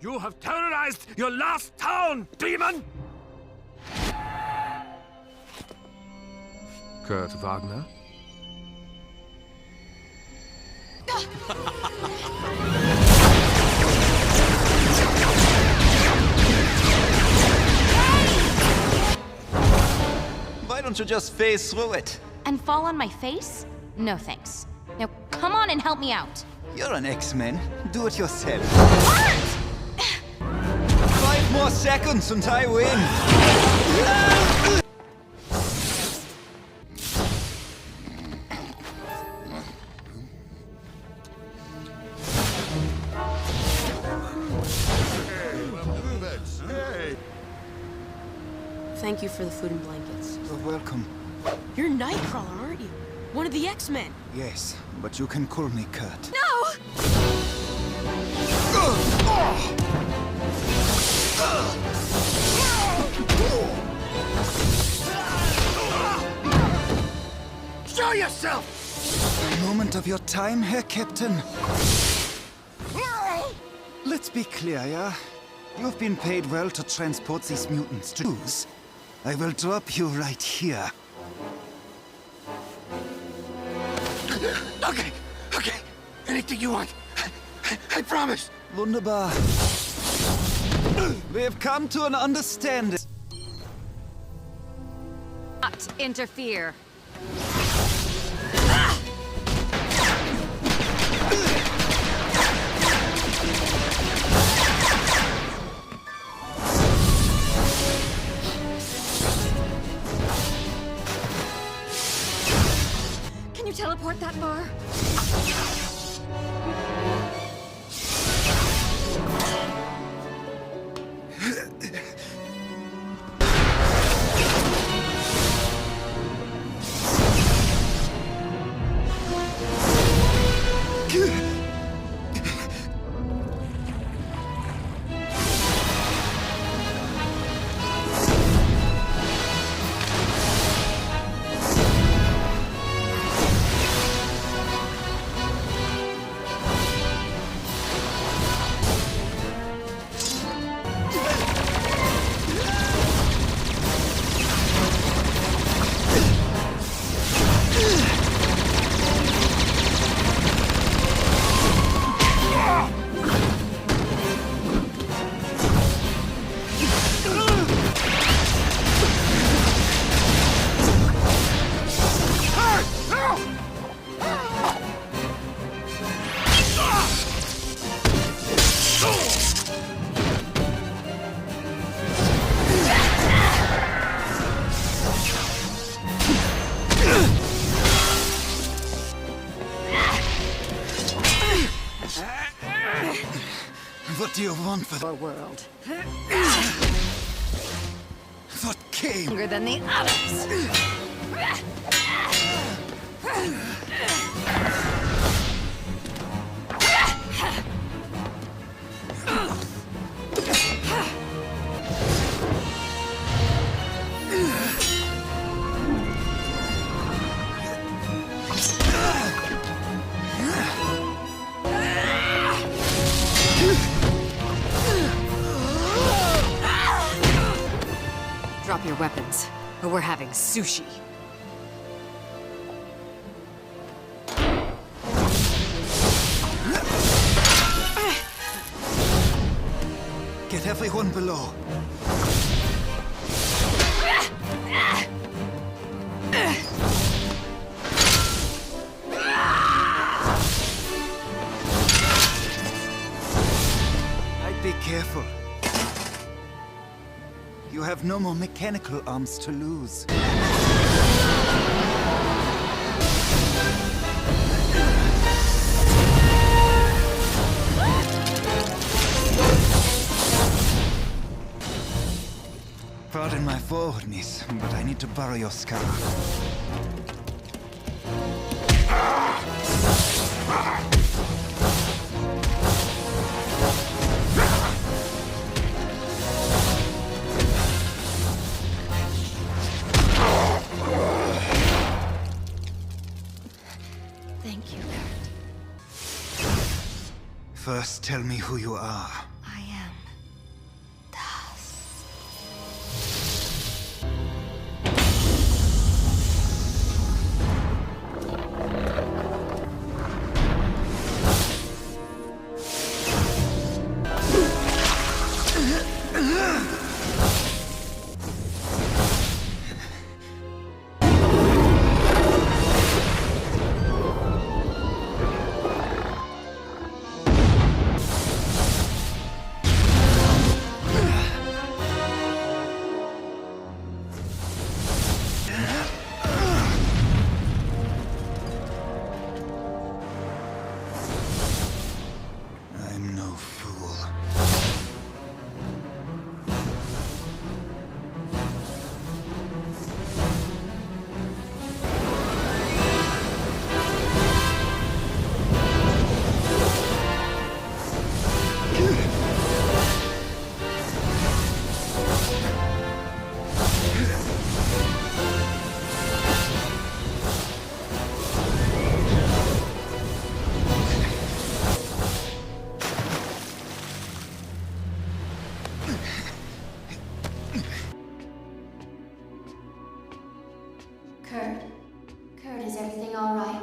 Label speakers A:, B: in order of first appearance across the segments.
A: You have terrorized your last town, demon! Kurt Wagner?
B: Why don't you just phase through it?
C: And fall on my face? No thanks. Now come on and help me out.
B: You're an X-Men. Do it yourself.
C: Art!
B: 5 more seconds and I win!
D: Thank you for the food and blankets.
B: You're welcome.
D: You're Nightcrawler, aren't you? One of the X-Men.
B: Yes, but you can call me Kurt.
D: No!
A: Show yourself!
B: Moment of your time, Herr Captain. Let's be clear, yeah? You've been paid well to transport these mutants to use. I will drop you right here.
A: Okay. Anything you want. I promise.
B: Wunderbar. We have come to an understanding.
C: Not interfere. Can you teleport that far?
B: What do you want for
C: Our world.
B: what came?
C: Stronger than the others. Drop your weapons, or we're having sushi.
B: Get everyone below. I'd be careful. You have no more mechanical arms to lose. Pardon my forwardness, but I need to borrow your scarf. First, tell me who you are.
C: I am dust.
B: I'm no fool.
C: Kurt, is everything all right?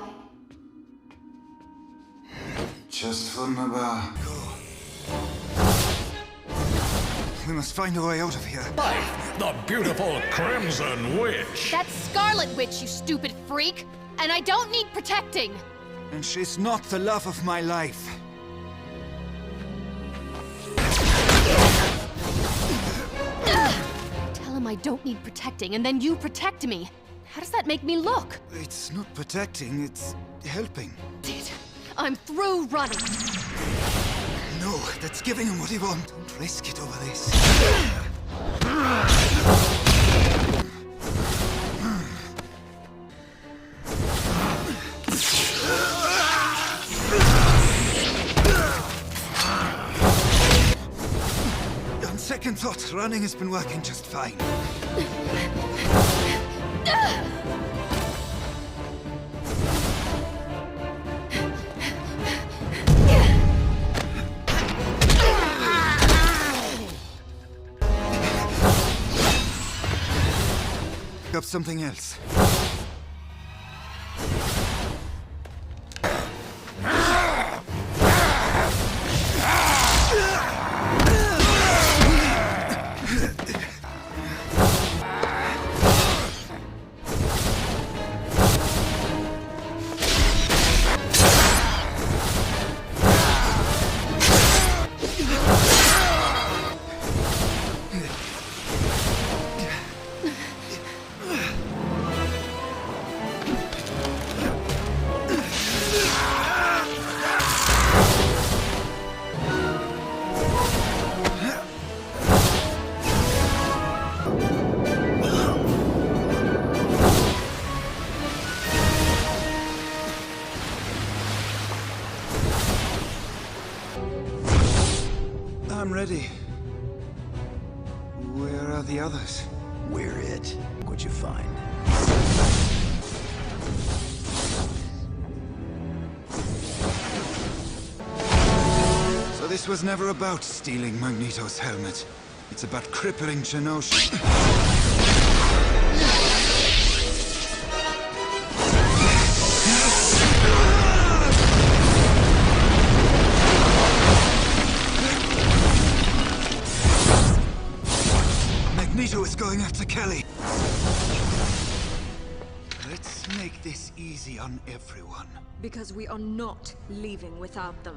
B: Just from the bar. Go. We must find a way out of here.
E: Life, the beautiful Crimson Witch.
F: That's Scarlet Witch, you stupid freak! And I don't need protecting!
B: And she's not the love of my life.
F: Tell him I don't need protecting, and then you protect me. How does that make me look?
B: It's not protecting, it's helping.
F: I'm through running.
B: No, that's giving him what he wants. Don't risk it over this. On second thought, running has been working just fine. Up something else. I'm ready. Where are the others?
G: We're it. What'd you find?
B: So this was never about stealing Magneto's helmet. It's about crippling Genosha. Magneto is going after Kelly. Let's make this easy on everyone.
D: Because we are not leaving without them.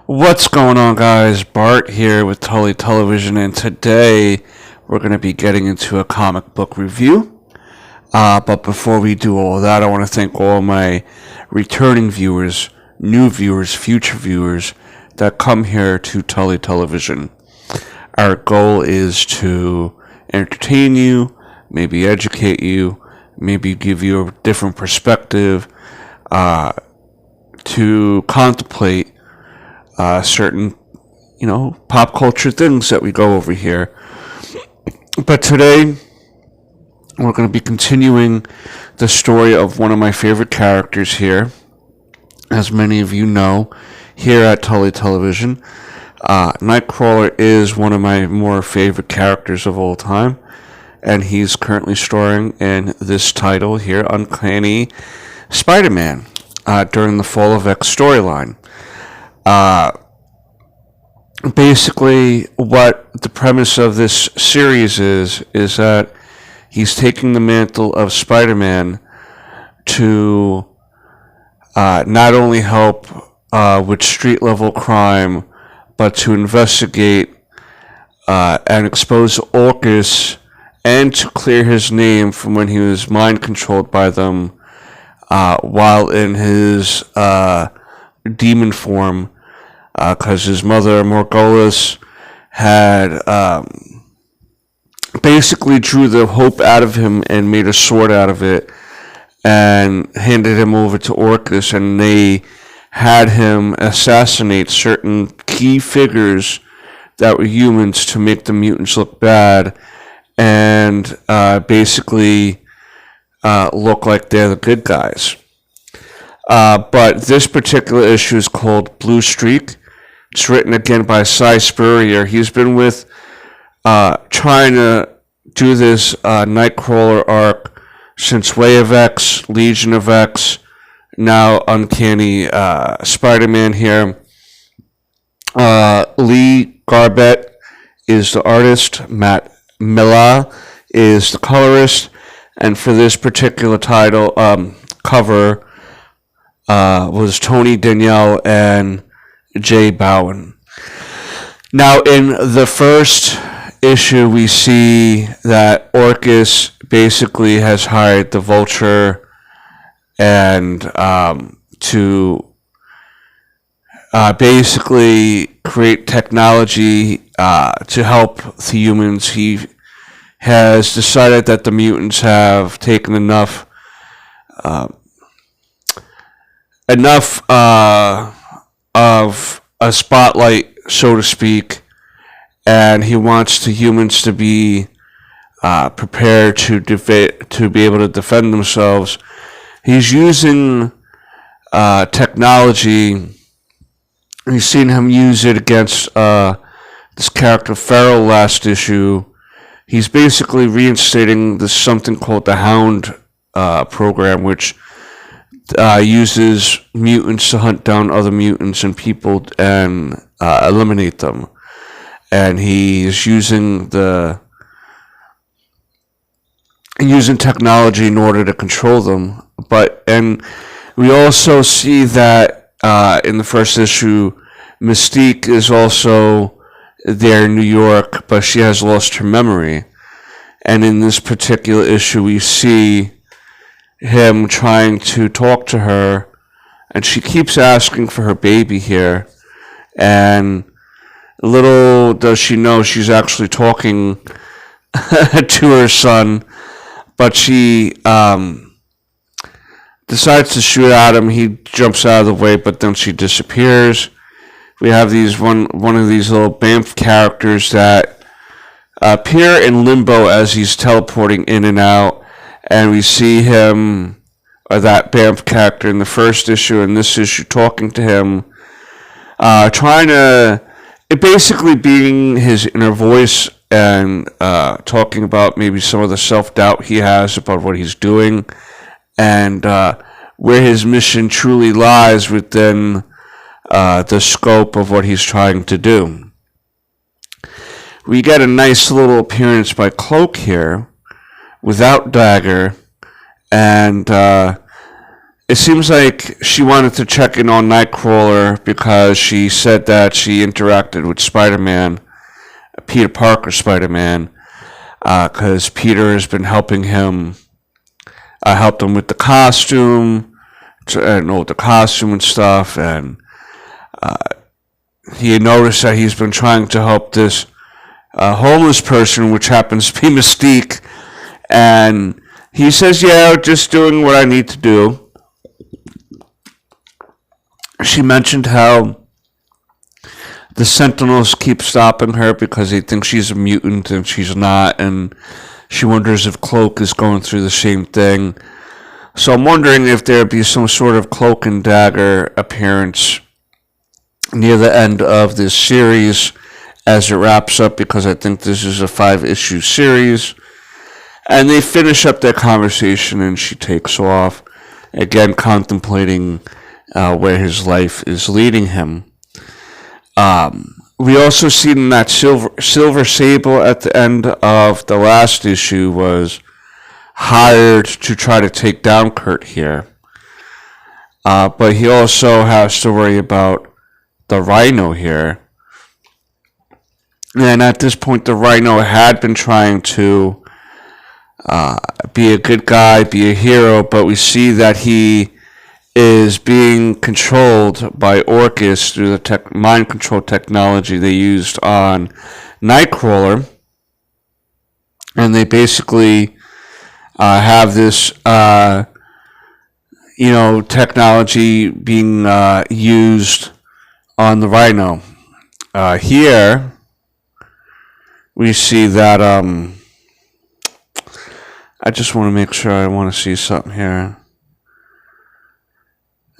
H: What's going on, guys? Bart here with Tully Television, and today we're going to be getting into a comic book review. But before we do all that, I want to thank all my returning viewers, new viewers, future viewers that come here to Tully Television. Our goal is to entertain you, maybe educate you, maybe give you a different perspective to contemplate certain, pop culture things that we go over here. But today, we're going to be continuing the story of one of my favorite characters here. As many of you know, here at Tully Television, Nightcrawler is one of my more favorite characters of all time, and he's currently starring in this title here, Uncanny Spider-Man, during the Fall of X storyline. Basically, what the premise of this series is that he's taking the mantle of Spider-Man to not only help with street-level crime, but to investigate and expose Orchis and to clear his name from when he was mind-controlled by them while in his demon form, because his mother, Morgullis, had basically drew the hope out of him and made a sword out of it and handed him over to Orchis, and they had him assassinate certain key figures that were humans to make the mutants look bad and basically look like they're the good guys. But this particular issue is called Blue Streak. It's written again by Cy Spurrier. He's been with trying to do this Nightcrawler arc since Way of X, Legion of X, now Uncanny Spider-Man here. Lee Garbett is the artist. Matt Milla is the colorist. And for this particular title, cover was Tony Danielle and Jay Bowen. Now, in the first issue, we see that Orchis basically has hired the Vulture and to basically create technology to help the humans. He has decided that the mutants have taken enough of a spotlight, so to speak, and he wants the humans to be prepared to be able to defend themselves. He's using technology. We've seen him use it against this character Feral last issue. He's basically reinstating this something called the Hound program, which uses mutants to hunt down other mutants and people and eliminate them. And he's using technology in order to control them. And we also see that in the first issue, Mystique is also there in New York, but she has lost her memory. And in this particular issue, we see him trying to talk to her, and she keeps asking for her baby here. And little does she know, she's actually talking to her son, but she decides to shoot at him. He jumps out of the way, but then she disappears. We have one of these little Banff characters that appear in limbo as he's teleporting in and out, and we see him, or that Banff character in the first issue and this issue, talking to him, basically being his inner voice and talking about maybe some of the self-doubt he has about what he's doing and where his mission truly lies within the scope of what he's trying to do. We get a nice little appearance by Cloak here without Dagger, and it seems like she wanted to check in on Nightcrawler because she said that she interacted with Spider-Man, Peter Parker Spider-Man, because Peter has been helping him, helped him with the costume, and stuff, and he had noticed that he's been trying to help this homeless person, which happens to be Mystique, And he says, yeah, just doing what I need to do. She mentioned how the Sentinels keep stopping her because they think she's a mutant and she's not, and she wonders if Cloak is going through the same thing. So I'm wondering if there'd be some sort of Cloak and Dagger appearance near the end of this series as it wraps up, because I think this is a 5-issue series. And they finish up their conversation and she takes off, again contemplating where his life is leading him. We also see that Sipver Sable at the end of the last issue was hired to try to take down Kurt here. But he also has to worry about the Rhyno here. And at this point, the Rhyno had been trying to be a good guy, be a hero, but we see that he is being controlled by Orchis through the mind control technology they used on Nightcrawler. And they basically have this, technology being used on the Rhyno. Here, we see that, I just want to make sure I want to see something here.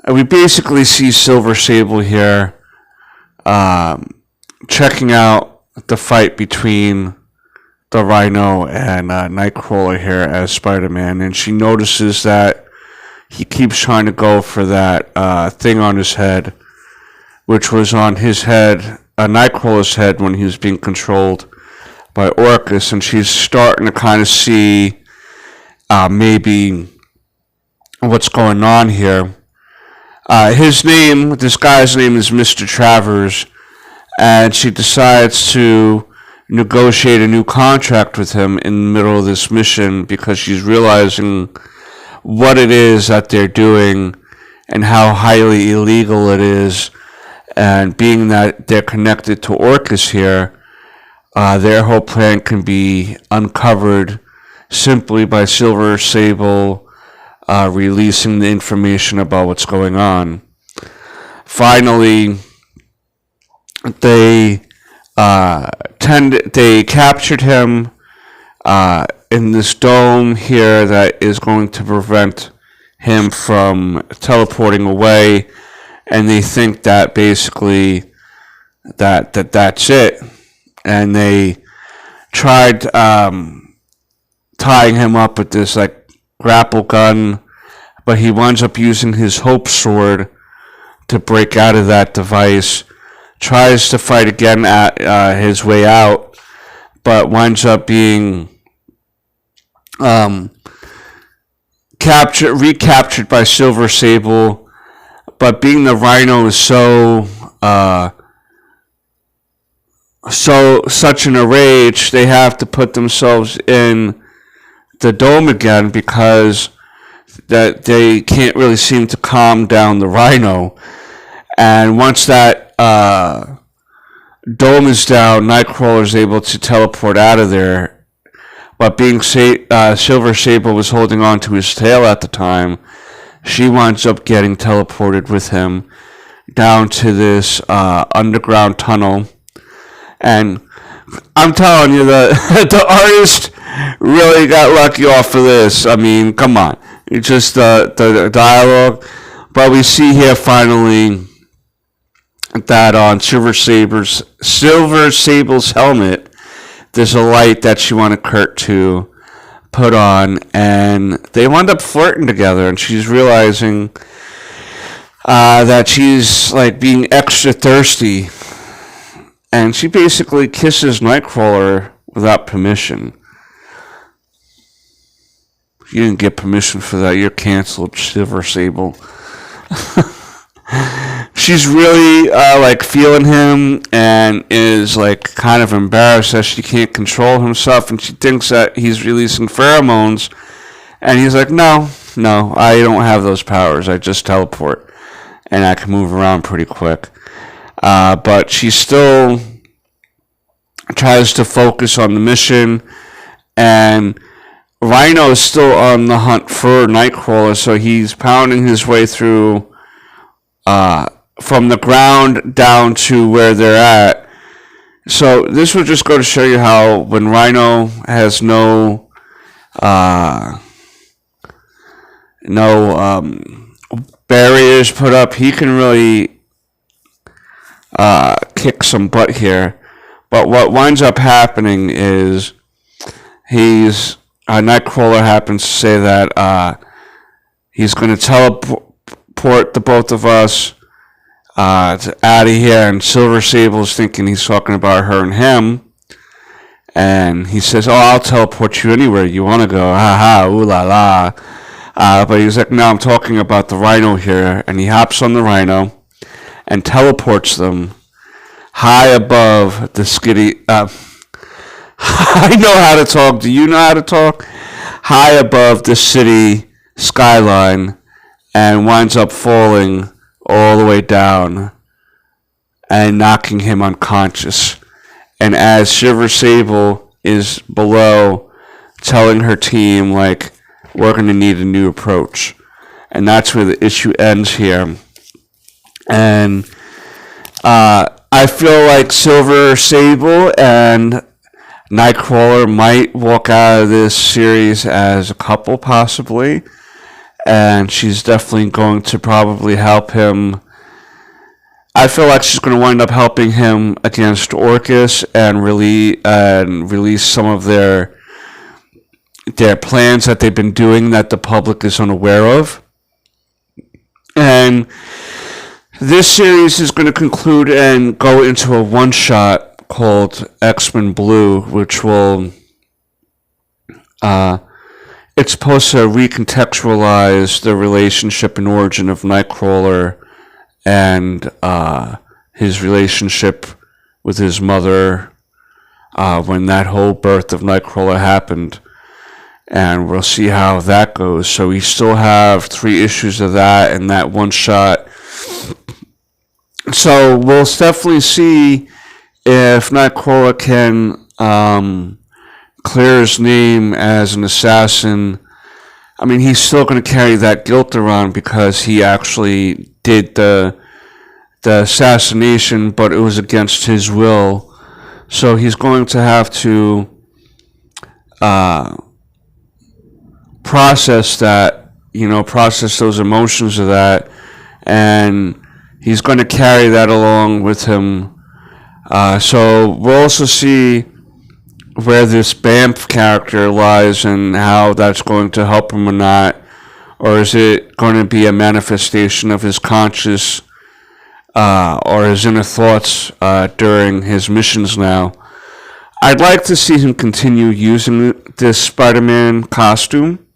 H: We basically see Sipver Sable here checking out the fight between the Rhyno and Nightcrawler here as Spider-Man, and she notices that he keeps trying to go for that thing on his head, which was on his head, Nightcrawler's head, when he was being controlled by Orchis, and she's starting to kind of see maybe what's going on here. This guy's name is Mr. Travers, and she decides to negotiate a new contract with him in the middle of this mission because she's realizing what it is that they're doing and how highly illegal it is. And being that they're connected to Orchis here, their whole plan can be uncovered simply by Sipver Sable releasing the information about what's going on. Finally, they captured him in this dome here that is going to prevent him from teleporting away, and they think that basically that's it. And they tried tying him up with this grapple gun, but he winds up using his Hope Sword to break out of that device, tries to fight again at his way out, but winds up being recaptured by Sipver Sable. But being the Rhyno is such in a rage, they have to put themselves in the dome again because that they can't really seem to calm down the Rhyno. And once that dome is down, Nightcrawler is able to teleport out of there. But being Sipver Sable was holding on to his tail at the time, she winds up getting teleported with him down to this underground tunnel. And I'm telling you, the artist really got lucky off of this. I mean, come on. It's just the dialogue. But we see here finally that on Sipver Sable's helmet, there's a light that she wanted Kurt to put on, and they wind up flirting together, and she's realizing that she's being extra thirsty, and she basically kisses Nightcrawler without permission. If you didn't get permission for that, you're canceled, Sipver Sable. She's really feeling him and is kind of embarrassed that she can't control himself, and she thinks that he's releasing pheromones, and he's like, no, I don't have those powers. I just teleport, and I can move around pretty quick. But she still tries to focus on the mission, and Rhyno is still on the hunt for Nightcrawler, so he's pounding his way through from the ground down to where they're at. So this will just go to show you how when Rhyno has no barriers put up, he can really kick some butt here. But what winds up happening is Nightcrawler happens to say that he's going to teleport the both of us out of here, and Sipver Sable's thinking he's talking about her and him, and he says, "Oh, I'll teleport you anywhere you want to go, haha, ooh la la." But he's like, "No, I'm talking about the Rhyno here," and he hops on the Rhyno and teleports them high above the skitty. I know how to talk. Do you know how to talk? High above the city skyline, and winds up falling all the way down and knocking him unconscious. And as Sipver Sable is below, telling her team, like, we're going to need a new approach. And that's where the issue ends here. And I feel like Sipver Sable and Nightcrawler might walk out of this series as a couple, possibly. And she's definitely going to probably help him. I feel like she's going to wind up helping him against Orchis and release some of their plans that they've been doing that the public is unaware of. And this series is going to conclude and go into a one-shot called X-Men Blue, which will it's supposed to recontextualize the relationship and origin of Nightcrawler and his relationship with his mother when that whole birth of Nightcrawler happened. And we'll see how that goes. So we still have 3 issues of that and that one shot. So we'll definitely see if Nightcrawler can clear his name as an assassin. I mean, he's still going to carry that guilt around because he actually did the assassination, but it was against his will. So he's going to have to process that, process those emotions of that, and he's going to carry that along with him. So we'll also see where this Banff character lies and how that's going to help him or not, or is it going to be a manifestation of his conscious or his inner thoughts during his missions now. I'd like to see him continue using this Spider-Man costume.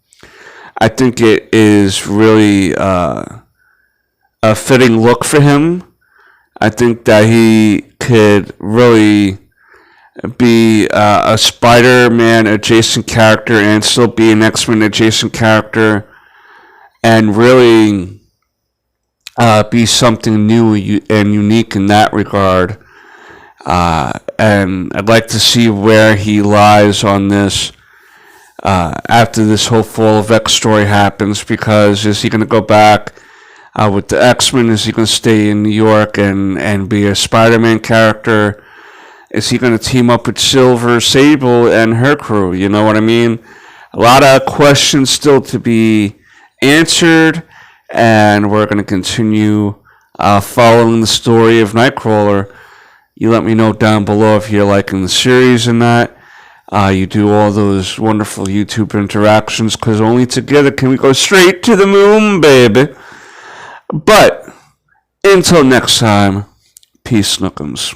H: I think it is really a fitting look for him. I think that he could really be a Spider-Man adjacent character and still be an X-Men adjacent character, and really be something new and unique in that regard. And I'd like to see where he lies on this after this whole Fall of X story happens, because is he going to go back with the X-Men? Is he going to stay in New York and be a Spider-Man character? Is he going to team up with Sipver Sable and her crew? You know what I mean? A lot of questions still to be answered, and we're going to continue following the story of Nightcrawler. You let me know down below if you're liking the series and that. You do all those wonderful YouTube interactions, because only together can we go straight to the moon, baby. But until next time, peace, Snookums.